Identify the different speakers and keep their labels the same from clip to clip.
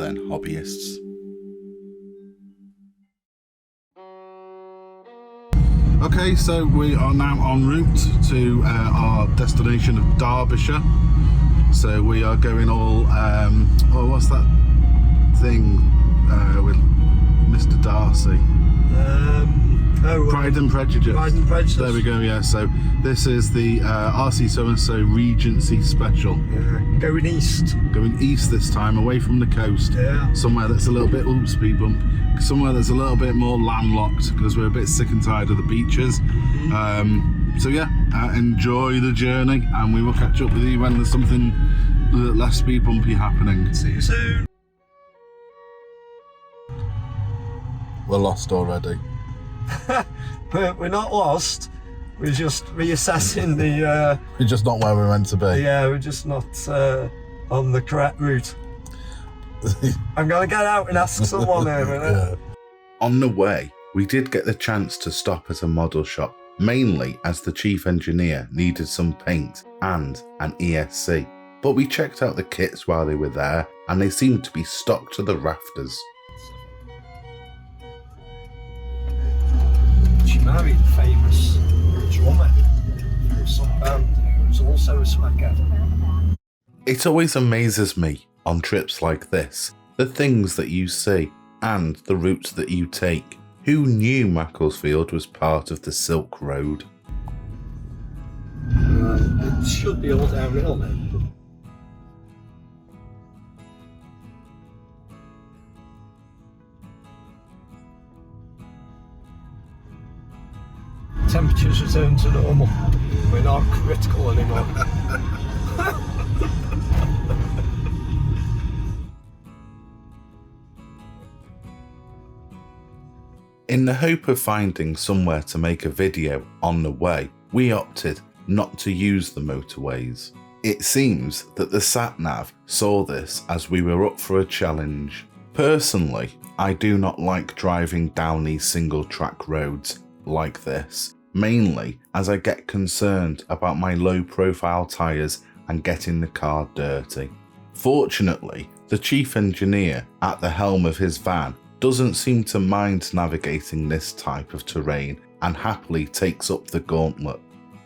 Speaker 1: than hobbyists. Okay, so we are now en route to our destination of Derbyshire. So we are going all, what's that thing with Mr. Darcy? Pride and Prejudice.
Speaker 2: Pride and Prejudice.
Speaker 1: There we go, yeah. So this is the RC So-and-so Regency Special.
Speaker 2: Yeah, going east.
Speaker 1: Going east this time, away from the coast.
Speaker 2: Yeah.
Speaker 1: Somewhere that's a little bit, speed bump. Somewhere that's a little bit more landlocked, because we're a bit sick and tired of the beaches. So yeah, enjoy the journey, and we will catch up with you when there's something less speed bumpy happening.
Speaker 2: See you soon.
Speaker 1: We're lost already.
Speaker 2: We're not lost. We're just reassessing the.
Speaker 1: We're just not where we're meant to be.
Speaker 2: Yeah, we're just not on the correct route. I'm gonna get out and ask someone here a minute.
Speaker 1: Yeah. On the way, we did get the chance to stop at a model shop, mainly as the chief engineer needed some paint and an ESC. But we checked out the kits while they were there, and they seemed to be stocked to the rafters.
Speaker 2: She married a famous drummer for some band who was also a smackhead.
Speaker 1: It always amazes me on trips like this, the things that you see and the routes that you take. Who knew Macclesfield was part of the Silk Road?
Speaker 2: It should be all downhill then. Temperatures return to normal. We're not critical anymore.
Speaker 1: In the hope of finding somewhere to make a video on the way, we opted not to use the motorways. It seems that the sat-nav saw this as we were up for a challenge. Personally, I do not like driving down these single-track roads like this, mainly as I get concerned about my low-profile tyres and getting the car dirty. Fortunately, the chief engineer at the helm of his van doesn't seem to mind navigating this type of terrain and happily takes up the gauntlet.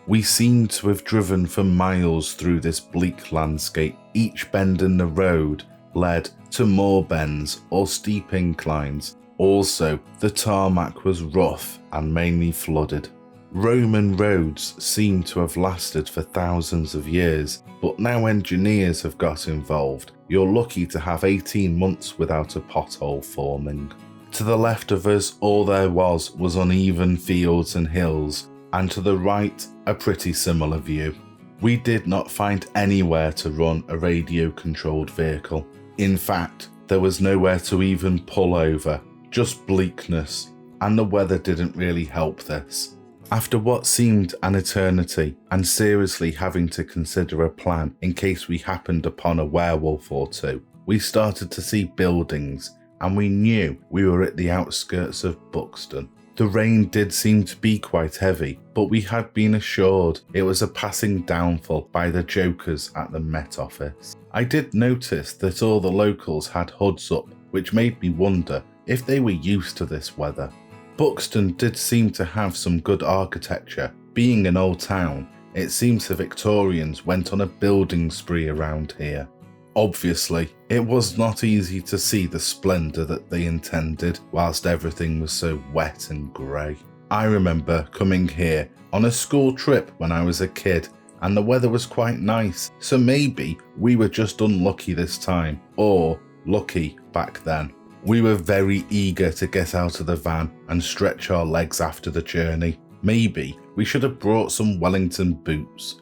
Speaker 1: We seem to have driven for miles through this bleak landscape. Each bend in the road led to more bends or steep inclines. Also, the tarmac was rough and mainly flooded. Roman roads seem to have lasted for thousands of years, but now engineers have got involved. You're lucky to have 18 months without a pothole forming. To the left of us, all there was uneven fields and hills, and to the right, a pretty similar view. We did not find anywhere to run a radio-controlled vehicle. In fact, there was nowhere to even pull over, just bleakness, and the weather didn't really help this. After what seemed an eternity, and seriously having to consider a plan in case we happened upon a werewolf or two, we started to see buildings, and we knew we were at the outskirts of Buxton. The rain did seem to be quite heavy, but we had been assured it was a passing downfall by the jokers at the Met Office. I did notice that all the locals had hoods up, which made me wonder if they were used to this weather. Buxton did seem to have some good architecture. Being an old town, it seems the Victorians went on a building spree around here. Obviously, it was not easy to see the splendour that they intended whilst everything was so wet and grey. I remember coming here on a school trip when I was a kid, and the weather was quite nice, so maybe we were just unlucky this time, or lucky back then. We were very eager to get out of the van and stretch our legs after the journey. Maybe we should have brought some Wellington boots.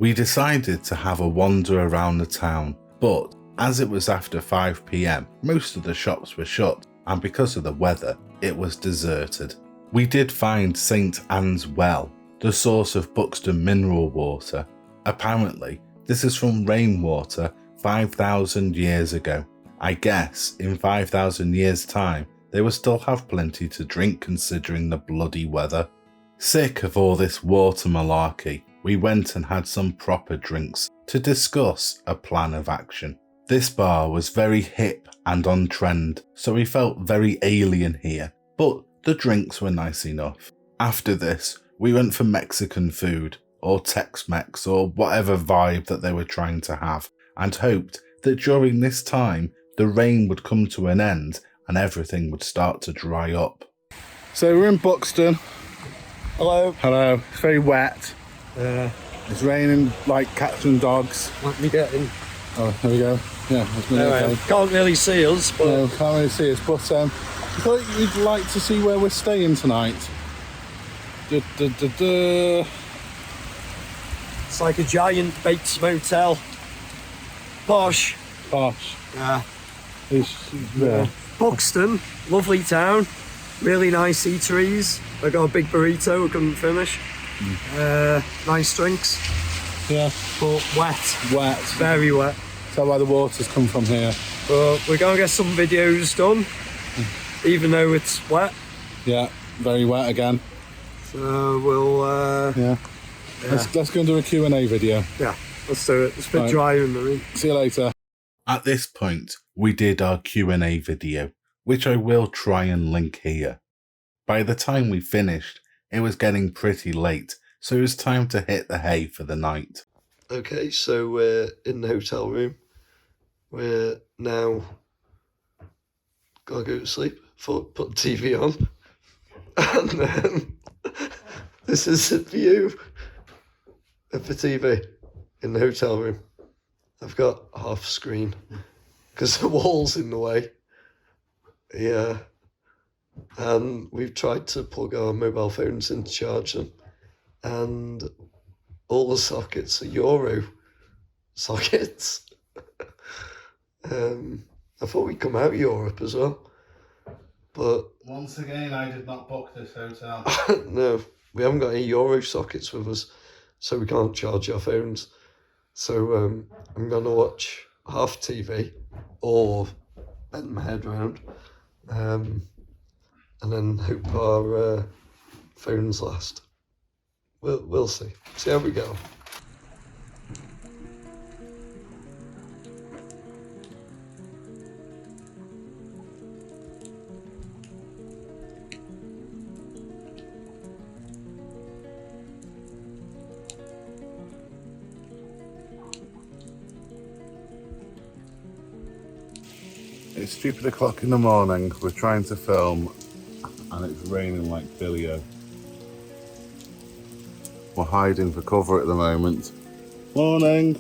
Speaker 1: We decided to have a wander around the town, but as it was after 5 PM, most of the shops were shut, and because of the weather, it was deserted. We did find St. Anne's Well, the source of Buxton mineral water. Apparently, this is from rainwater 5,000 years ago. I guess in 5,000 years' time, they will still have plenty to drink considering the bloody weather. Sick of all this water malarkey, we went and had some proper drinks to discuss a plan of action. This bar was very hip and on trend, so we felt very alien here, but the drinks were nice enough. After this, we went for Mexican food, or Tex-Mex, or whatever vibe that they were trying to have, and hoped that during this time, the rain would come to an end and everything would start to dry up. So we're in Buxton.
Speaker 2: Hello.
Speaker 1: Hello. It's very wet.
Speaker 2: Yeah.
Speaker 1: It's raining like cats and dogs.
Speaker 2: Let me get in.
Speaker 1: Oh, there we go. Yeah, that's me.
Speaker 2: Anyway,
Speaker 1: Okay.
Speaker 2: can't really see us, but...
Speaker 1: No, can't really see us, but I thought you'd like to see where we're staying tonight.
Speaker 2: It's like a giant baked motel. Posh.
Speaker 1: Posh.
Speaker 2: Yeah.
Speaker 1: Yeah.
Speaker 2: Buxton, lovely town. Really nice eateries. I got a big burrito I couldn't finish. Nice drinks.
Speaker 1: Yeah.
Speaker 2: But wet.
Speaker 1: Wet.
Speaker 2: Very wet.
Speaker 1: That's why the water's come from here.
Speaker 2: But we're going to get some videos done, even though it's wet.
Speaker 1: Yeah, very wet again.
Speaker 2: So we'll...
Speaker 1: Yeah. Let's go and do a Q&A video.
Speaker 2: Yeah, let's do it. It's a bit dry in the room.
Speaker 1: See you later. At this point, we did our Q&A video, which I will try and link here. By the time we finished, it was getting pretty late, so it was time to hit the hay for the night.
Speaker 2: Okay, so we're in the hotel room. We're now gotta go to sleep. Put the TV on, and then this is the view of the TV in the hotel room. I've got half screen because the wall's in the way. Yeah, and we've tried to plug our mobile phones in to charge them, and all the sockets are Euro sockets. I thought we'd come out of Europe as well, but
Speaker 1: Once again, I did not book this hotel.
Speaker 2: no, we haven't got any Euro sockets with us, so we can't charge our phones. So I'm gonna watch half TV or bend my head round, and then hope our phones last. We'll see. See how we go.
Speaker 1: It's stupid o'clock in the morning. We're trying to film, and it's raining like Billy-o. We're hiding for cover at the moment. Morning.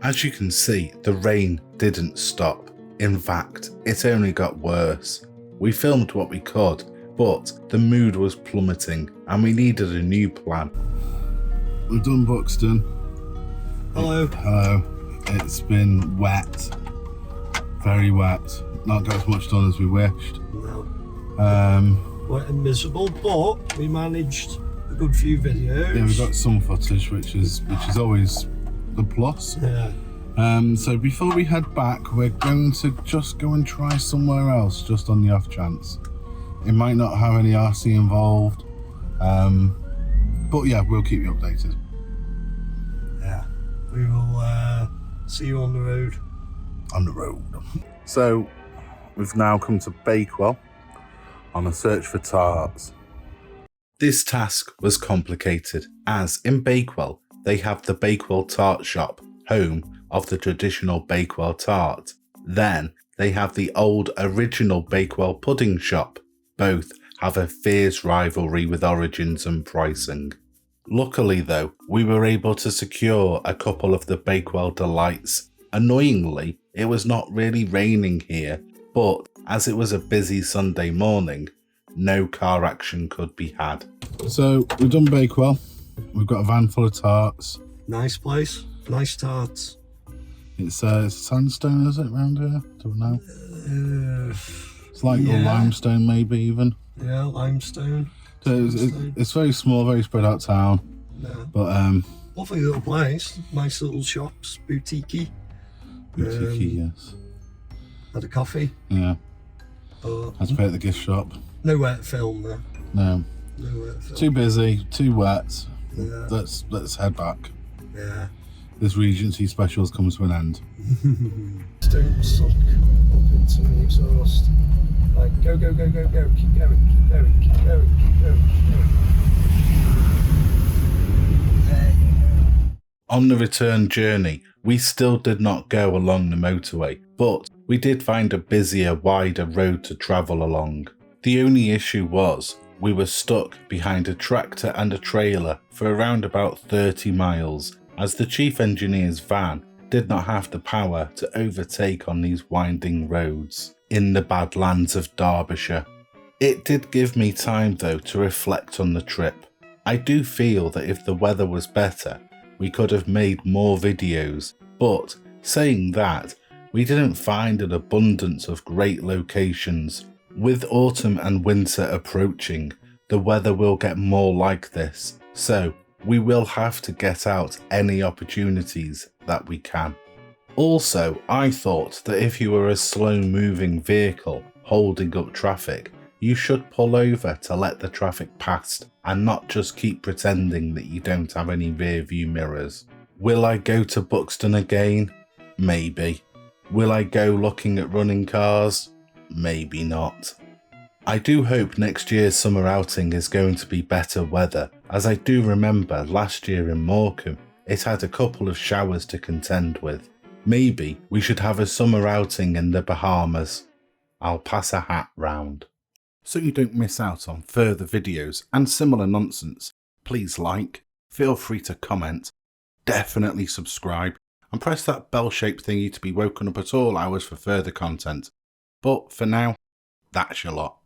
Speaker 1: As you can see, the rain didn't stop. In fact, it only got worse. We filmed what we could, but the mood was plummeting and we needed a new plan. We've done Buxton.
Speaker 2: Hello.
Speaker 1: Hello. It's been wet. Very wet. Not got as much done as we wished.
Speaker 2: No. Wet and miserable, but we managed a good few videos.
Speaker 1: Yeah, we got some footage, which is always the plus.
Speaker 2: Yeah.
Speaker 1: So before we head back, we're going to just go and try somewhere else, just on the off chance. It might not have any RC involved, but yeah, we'll keep you updated.
Speaker 2: Yeah, we will see you on the road.
Speaker 1: On the road. So we've now come to Bakewell on a search for tarts. This task was complicated, as in Bakewell they have the Bakewell Tart shop, home of the traditional Bakewell tart. Then they have the old original Bakewell pudding shop. Both have a fierce rivalry with origins and pricing. Luckily though, we were able to secure a couple of the Bakewell delights. Annoyingly, it was not really raining here, but as it was a busy Sunday morning, no car action could be had. So we've done Bakewell. We've got a van full of tarts.
Speaker 2: Nice place, nice tarts.
Speaker 1: It's sandstone, is it, around here? Don't know. It's like a limestone, maybe even.
Speaker 2: Yeah, limestone.
Speaker 1: So it's very small, very spread out town.
Speaker 2: Yeah.
Speaker 1: But
Speaker 2: lovely little place, nice little shops, boutique-y.
Speaker 1: Yes.
Speaker 2: Had a coffee.
Speaker 1: Yeah. Had to pay at the gift shop.
Speaker 2: Nowhere to film though.
Speaker 1: No.
Speaker 2: Nowhere to film.
Speaker 1: Too busy, too wet.
Speaker 2: Yeah.
Speaker 1: Let's head back.
Speaker 2: Yeah.
Speaker 1: this Regency specials comes to an end.
Speaker 2: Don't suck up into the exhaust. Like, go, go, go, go, go, keep going, keep going, keep going, keep going, keep going. There you go.
Speaker 1: On the return journey, we still did not go along the motorway, but we did find a busier, wider road to travel along. The only issue was, we were stuck behind a tractor and a trailer for around about 30 miles, as the chief engineer's van did not have the power to overtake on these winding roads in the Badlands of Derbyshire. It did give me time though to reflect on the trip. I do feel that if the weather was better, we could have made more videos, but saying that, we didn't find an abundance of great locations. With autumn and winter approaching, the weather will get more like this, so we will have to get out any opportunities that we can. Also, I thought that if you were a slow-moving vehicle holding up traffic, you should pull over to let the traffic pass and not just keep pretending that you don't have any rear view mirrors. Will I go to Buxton again? Maybe. Will I go looking at running cars? Maybe not. I do hope next year's summer outing is going to be better weather, as I do remember last year in Morecambe it had a couple of showers to contend with. Maybe we should have a summer outing in the Bahamas. I'll pass a hat round. So you don't miss out on further videos and similar nonsense, please like, feel free to comment, definitely subscribe, and press that bell-shaped thingy to be woken up at all hours for further content. But for now, that's your lot.